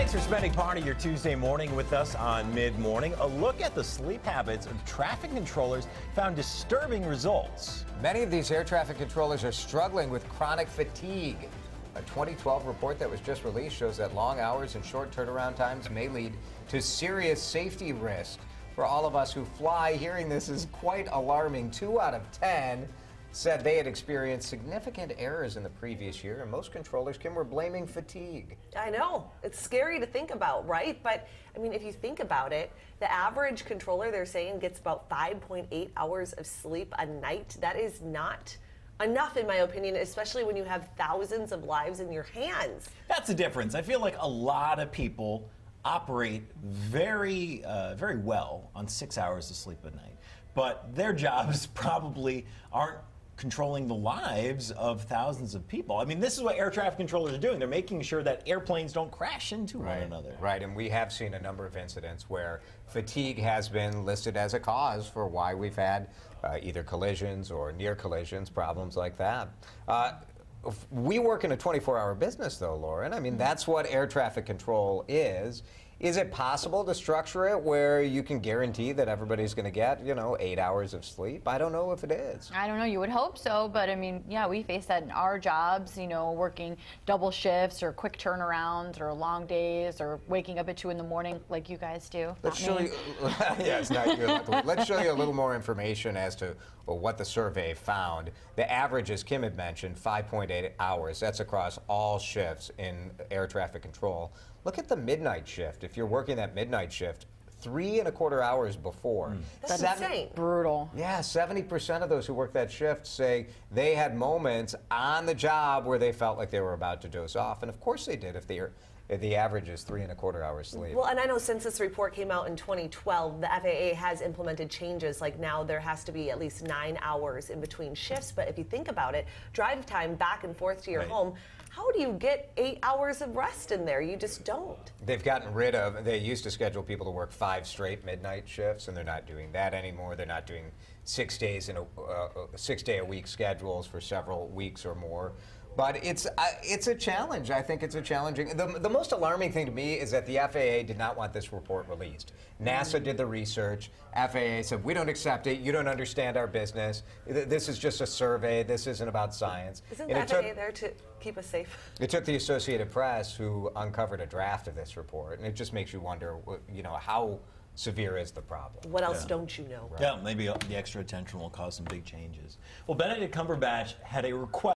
Thanks for spending part of your Tuesday morning with us on Mid-Morning. A look at the sleep habits of traffic controllers found disturbing results. Many of these air traffic controllers are struggling with chronic fatigue. A 2012 report that was just released shows that long hours and short turnaround times may lead to serious safety risk. For all of us who fly, hearing this is quite alarming. 2 out of 10 said they had experienced significant errors in the previous year, and most controllers, Kim, were blaming fatigue. I know. It's scary to think about, right? But, I mean, if you think about it, the average controller, they're saying, gets about 5.8 hours of sleep a night. That is not enough, in my opinion, especially when you have thousands of lives in your hands. That's the difference. I feel like a lot of people operate very well on 6 hours of sleep a night, but their jobs probably aren't controlling the lives of thousands of people. I mean, this is what air traffic controllers are doing. They're making sure that airplanes don't crash into one another. Right, and we have seen a number of incidents where fatigue has been listed as a cause for why we've had either collisions or near collisions, problems like that. We work in a 24-hour business, though, Lauren. I mean, that's what air traffic control is. Is it possible to structure it where you can guarantee that everybody's going to get, 8 hours of sleep? I don't know if it is. I don't know. You would hope so, but I mean, yeah, we face that in our jobs, working double shifts or quick turnarounds or long days or waking up at 2 in the morning like you guys do. Let's show you. Yeah, it's not you. Let's show you a little more information as to what the survey found. The average, as Kim had mentioned, 5.8 hours. That's across all shifts in air traffic control. Look at the midnight shift. If you're working that midnight shift, 3.25 hours before. That's insane. Brutal. Yeah, 70% of those who work that shift say they had moments on the job where they felt like they were about to doze off. And of course they did if the average is 3.25 hours sleep. Well, and I know since this report came out in 2012, the FAA has implemented changes. Like now there has to be at least 9 hours in between shifts. But if you think about it, drive time back and forth to your home, how do you get 8 hours of rest in there? You just don't. They've gotten rid of, they used to schedule people to work 5 straight midnight shifts, and they're not doing that anymore. They're not doing 6 days in 6 day a week schedules for several weeks or more. But it's a challenge. I think it's a challenging. The most alarming thing to me is that the FAA did not want this report released. NASA did the research. FAA said, we don't accept it. You don't understand our business. This is just a survey. This isn't about science. Isn't the FAA there to keep us safe? It took the Associated Press, who uncovered a draft of this report, and it just makes you wonder, how severe is the problem. What else don't you know? Yeah, maybe the extra attention will cause some big changes. Well, Benedict Cumberbatch had a request.